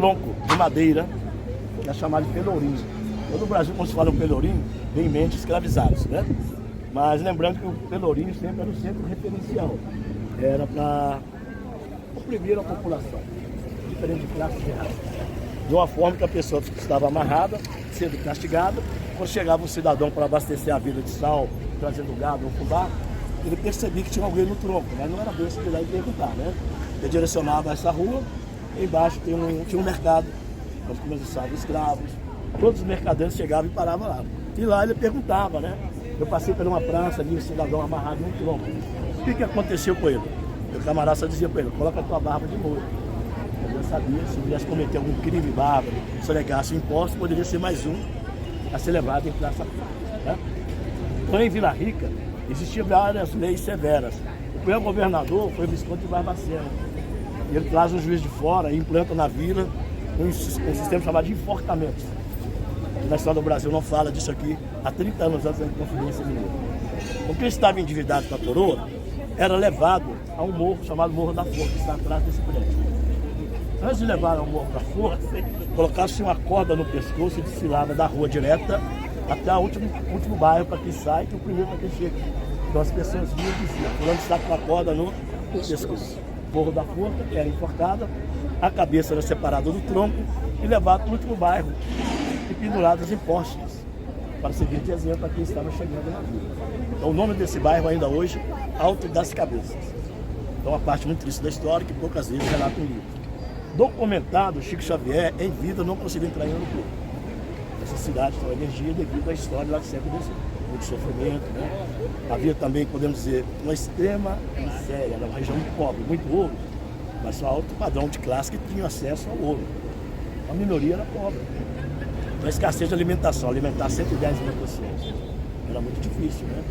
tronco de madeira, que é chamado de pelourinho. No Brasil, quando se fala em pelourinho, vem em mente escravizados, né? Mas lembrando que o pelourinho sempre era o centro referencial. Era para oprimir a população, diferente de classe de raça. De uma forma que a pessoa estava amarrada, sendo castigada. Quando chegava um cidadão para abastecer a vida de sal, trazendo gado ou fubá, ele percebia que tinha alguém no tronco, mas não era bem se ir lá e perguntar, né? Ele direcionava essa rua, e embaixo tinha um mercado, onde começavam escravos. Todos os mercadores chegavam e paravam lá. E lá ele perguntava, né? Eu passei por uma praça, vi um cidadão amarrado num tronco. O que aconteceu com ele? Meu camarada só dizia para ele, coloca a tua barba de molho. Eu sabia, se viesse cometer algum crime bárbaro, sonegasse impostos, poderia ser mais um a ser levado em praça pública. Né? Então, em Vila Rica, existiam várias leis severas. O primeiro governador foi o Visconde de Barbacena. Ele traz um juiz de fora e implanta na vila um sistema chamado de enforcamentos. Na história do Brasil não fala disso aqui há 30 anos antes da Inconfidência Mineira. O que estava endividado com a coroa era levado a um morro chamado Morro da Forca, que está atrás desse prédio. Antes de levar ao Morro da Forca, colocava-se uma corda no pescoço e desfilava da rua direta até o último bairro para quem sai e o primeiro para quem chega. Então as pessoas vinham e diziam, fulano está com a corda no pescoço. Morro da Forca era enforcada, a cabeça era separada do tronco e levada para o último bairro e penduradas em postes, para servir de exemplo a quem estava chegando na vila. Então o nome desse bairro ainda hoje, Alto das Cabeças. Então uma parte muito triste da história que poucas vezes relata um livro. Documentado, Chico Xavier, em vida, não conseguiu entrar em Ouro Preto. Essa cidade tem energia devido à história lá de sempre desse muito sofrimento, né? Havia também, podemos dizer, uma extrema miséria, era uma região muito pobre, muito ouro, mas só alto padrão de classe que tinha acesso ao ouro. A minoria era pobre. A escassez de alimentação, alimentar 110 mil pessoas, era muito difícil, né?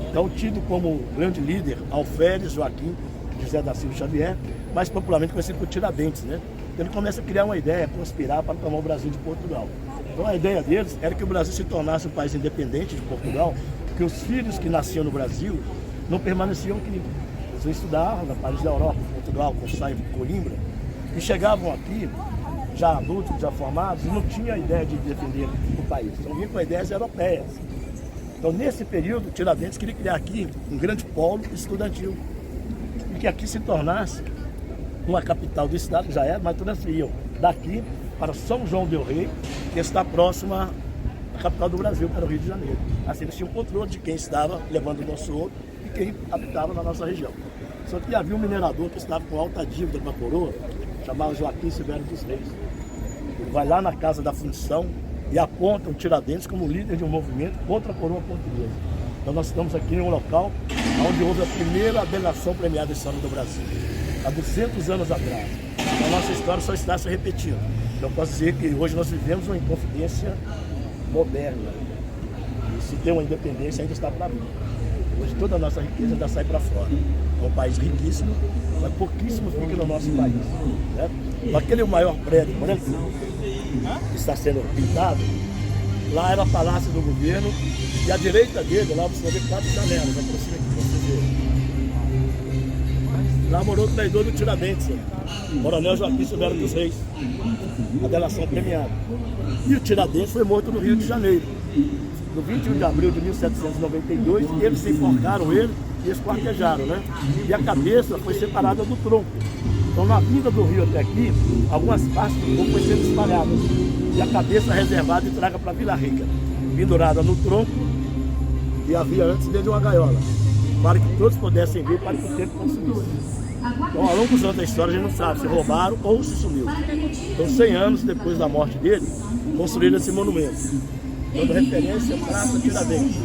Então, tido como grande líder, Alferes Joaquim José da Silva Xavier, mais popularmente conhecido por Tiradentes, né? Ele começa a criar uma ideia, conspirar para tomar o Brasil de Portugal. Então a ideia deles era que o Brasil se tornasse um país independente de Portugal, que os filhos que nasciam no Brasil não permaneciam aqui. Eles estudavam na país da Europa, Portugal, Conselho, Coimbra, e chegavam aqui, já adultos, já formados, e não tinham a ideia de defender o país. Então vinham com ideias europeias. Então nesse período, Tiradentes queria criar aqui um grande polo estudantil, e que aqui se tornasse uma capital do estado, já era, mas transferiam daqui para São João del Rei, que está próxima à capital do Brasil, para o Rio de Janeiro. Assim eles tinham controle de quem estava levando o nosso ouro e quem habitava na nossa região. Só que havia um minerador que estava com alta dívida com a coroa, chamado Joaquim Severo dos Reis. Ele vai lá na Casa da Função e aponta o Tiradentes como líder de um movimento contra a coroa portuguesa. Então nós estamos aqui em um local onde houve a primeira delação premiada da história do Brasil, há 200 anos atrás. A nossa história só está se repetindo. Então posso dizer que hoje nós vivemos uma inconfidência moderna. E se tem uma independência ainda está para vir. Hoje toda a nossa riqueza ainda sai para fora. É um país riquíssimo, mas pouquíssimo fica no nosso país. Né? Aquele maior prédio branco que está sendo pintado, lá era o Palácio do Governo, e à direita dele, lá você vê 4 janelas, aproxima aqui, você vê. Lá morou o traidor do Tiradentes, Coronel Joaquim Severo dos Reis, a delação premiada. E o Tiradentes foi morto no Rio de Janeiro. No 21 de abril de 1792, eles enforcaram ele e esquartejaram, né? E a cabeça foi separada do tronco. Então, na vinda do rio até aqui, algumas partes do corpo foram sendo espalhadas. E a cabeça reservada e traga para Vila Rica, pendurada no tronco, e havia antes dele uma gaiola, para que todos pudessem ver, para que o tempo consumisse. Então, ao longo dos anos da história, a gente não sabe se roubaram ou se sumiu. Então, 100 anos depois da morte dele, construíram esse monumento, dando referência à Praça Tiradentes.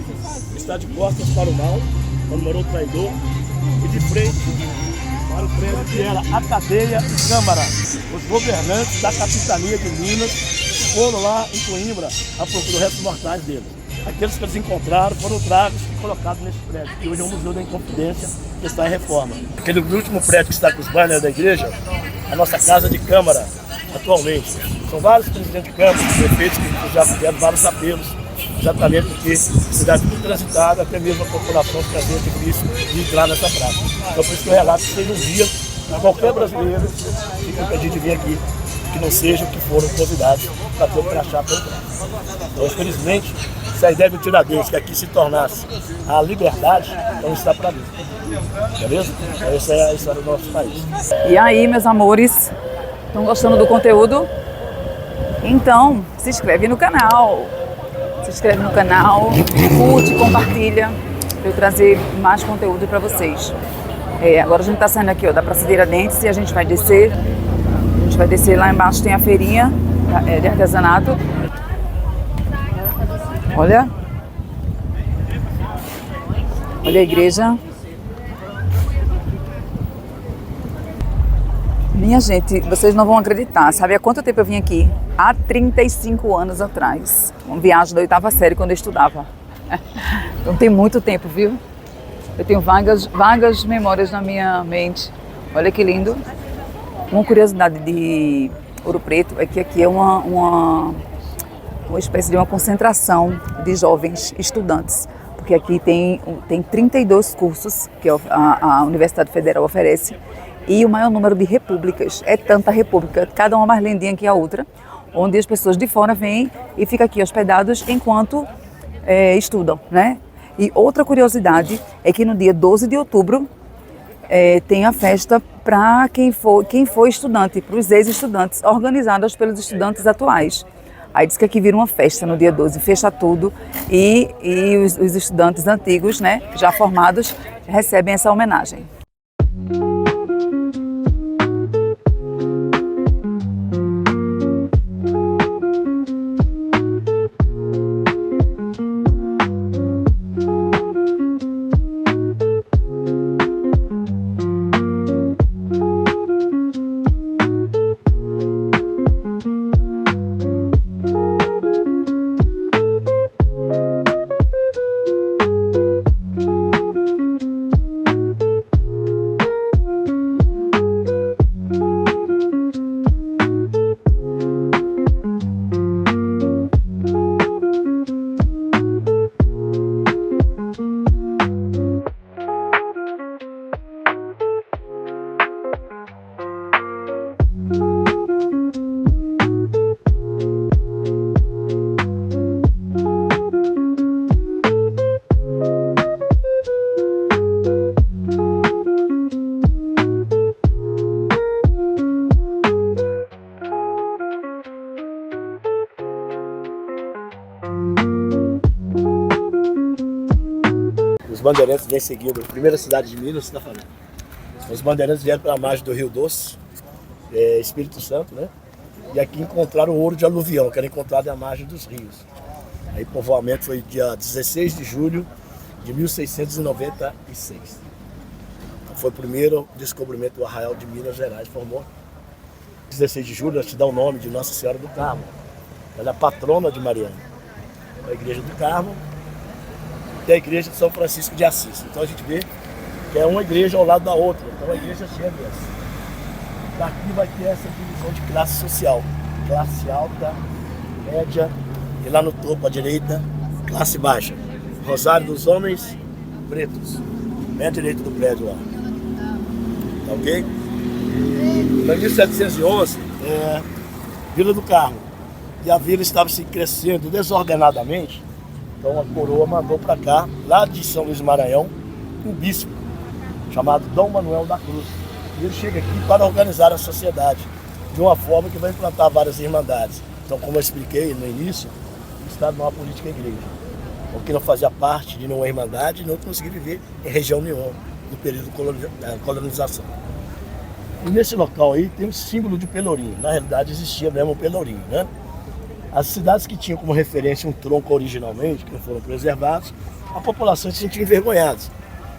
Está de costas para o mal, quando morou o traidor, e de frente para o prédio que era a cadeia e Câmara. Os governantes da capitania de Minas foram lá em Coimbra a procurar os restos mortais deles. Aqueles que eles encontraram foram tragos e colocados nesse prédio, que hoje é o Museu da Inconfidência, que está em reforma. Aquele último prédio que está com os banners da igreja, a nossa Casa de Câmara, atualmente. São vários presidentes de Câmara, prefeitos que já fizeram vários apelos, exatamente porque a cidade muito transitada, até mesmo a população fica difícil de entrar nessa praça. Então por isso que eu relato que vocês não viam, qualquer brasileiro fica impedido de vir aqui que não sejam que foram convidados para ter o crachá pelo braço. Então, infelizmente, se a ideia do Tiradentes que aqui se tornasse a liberdade, não está para mim. Beleza? Então, essa é a história do nosso país. E aí, meus amores, estão gostando do conteúdo? Então, se inscreve no canal. Se inscreve no canal, curte, compartilha, para eu trazer mais conteúdo para vocês. Agora a gente está saindo aqui ó, da Praça Tiradentes e a gente vai descer. A gente vai descer lá embaixo, tem a feirinha de artesanato. Olha. Olha a igreja. Minha gente, vocês não vão acreditar. Sabe há quanto tempo eu vim aqui? Há 35 anos atrás. Uma viagem da 8ª série quando eu estudava. Então tem muito tempo, viu? Eu tenho vagas memórias na minha mente. Olha que lindo. Uma curiosidade de Ouro Preto é que aqui é uma espécie de uma concentração de jovens estudantes. Porque aqui tem 32 cursos que a Universidade Federal oferece e o maior número de repúblicas. É tanta república, cada uma mais lindinha que a outra, onde as pessoas de fora vêm e ficam aqui hospedados enquanto estudam, né? E outra curiosidade é que no dia 12 de outubro tem a festa para quem for estudante, para os ex-estudantes, organizadas pelos estudantes atuais. Aí diz que aqui vira uma festa no dia 12, fecha tudo e os estudantes antigos, né, já formados, recebem essa homenagem. Os bandeirantes vêm seguindo a primeira cidade de Minas, você está falando. Os bandeirantes vieram para a margem do Rio Doce, Espírito Santo, né? E aqui encontraram o ouro de aluvião, que era encontrado à margem dos rios. Aí o povoamento foi dia 16 de julho de 1696. Então, foi o primeiro descobrimento do arraial de Minas Gerais, formou. 16 de julho, ela te dá o nome de Nossa Senhora do Carmo. Ela é a patrona de Mariana. A igreja do Carmo e a igreja de São Francisco de Assis. Então a gente vê que é uma igreja ao lado da outra. Então a igreja gêmeas. Daqui vai ter essa divisão de classe social. Classe alta, média e lá no topo à direita, classe baixa. Rosário dos homens pretos. Bem à direita do prédio lá. Tá ok? Então, em 1711, Vila do Carmo. E a vila estava se crescendo desordenadamente. Então a coroa mandou para cá, lá de São Luís do Maranhão, um bispo chamado Dom Manuel da Cruz. E ele chega aqui para organizar a sociedade de uma forma que vai implantar várias irmandades. Então, como eu expliquei no início, o Estado não é uma política igreja. Porque não fazia parte de nenhuma irmandade e não conseguia viver em região nenhuma no período da colonização. E nesse local aí tem um símbolo de Pelourinho. Na realidade existia mesmo um Pelourinho, né? As cidades que tinham como referência um tronco originalmente, que não foram preservados, a população se sentia envergonhada.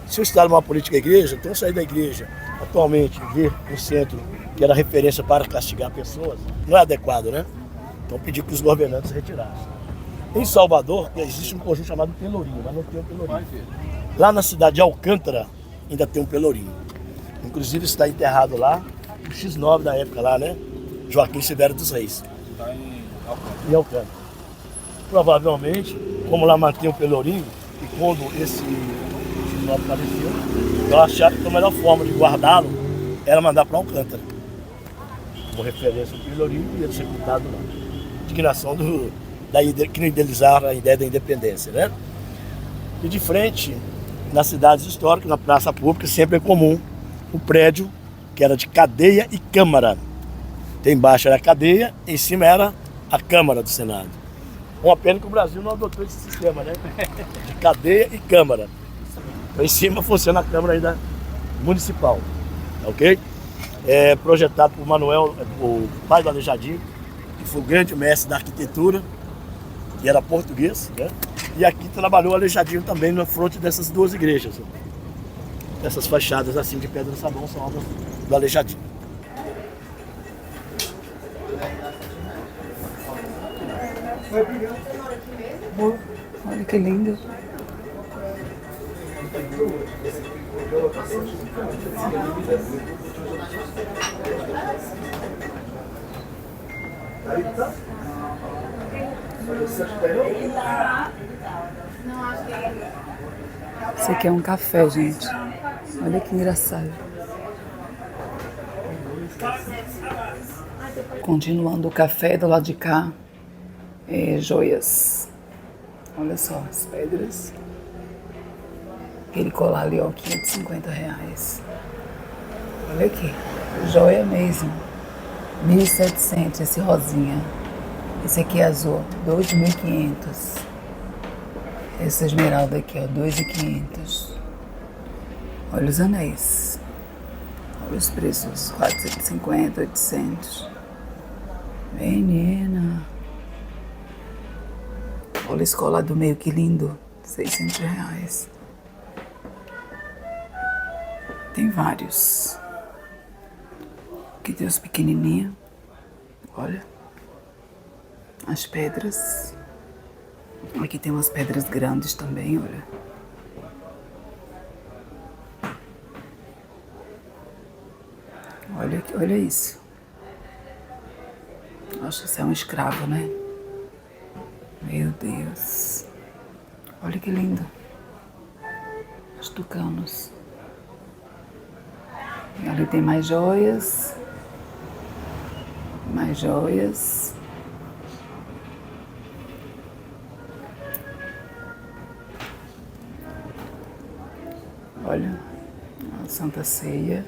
Se o Estado é uma política igreja, então sair da igreja atualmente, ver um centro que era referência para castigar pessoas, não é adequado, né? Então pedi que os governantes retirassem. Em Salvador existe um conjunto chamado Pelourinho, mas não tem um Pelourinho. Lá na cidade de Alcântara ainda tem um Pelourinho. Inclusive está enterrado lá o X9 da época lá, né? Joaquim Severo dos Reis. Está em Alcântara. Provavelmente, como lá mantém o Pelourinho, e quando esse X9 faleceu, eu achava que a melhor forma de guardá-lo era mandar para Alcântara. como referência do Pelourinho e ia ser pintado lá. Indignação que não idealizaram a ideia da independência, né? E de frente, nas cidades históricas, na praça pública, sempre é comum o prédio que era de cadeia e câmara. Embaixo era a cadeia, em cima era a Câmara do Senado. Uma pena que o Brasil não adotou esse sistema, né? De cadeia e Câmara. Em cima funciona a Câmara ainda municipal, ok? É projetado por Manuel, o pai do Aleijadinho, que foi o grande mestre da arquitetura, que era português, né? E aqui trabalhou o Aleijadinho também na fronte dessas duas igrejas. Essas fachadas assim de pedra sabão são obras do Aleijadinho. Olha que lindo. Esse aqui é um café, gente. Olha que engraçado. Continuando o café, do lado de cá, joias. Olha só, as pedras. Aquele colar ali, ó, R$550. Olha aqui, joia mesmo. 1.700, esse rosinha. Esse aqui é azul, 2.500. Essa esmeralda aqui, ó, 2.500. Olha os anéis. Olha os preços, 450, 800. Menina. Olha esse colar do meio, que lindo. R$600. Tem vários. Aqui tem os pequenininhos. Olha. As pedras. Aqui tem umas pedras grandes também, olha. Olha aqui, olha isso. Acho que isso é um escravo, né? Meu Deus. Olha que lindo. Os tucanos. E ali tem mais joias. Mais joias. Olha, a Santa Ceia.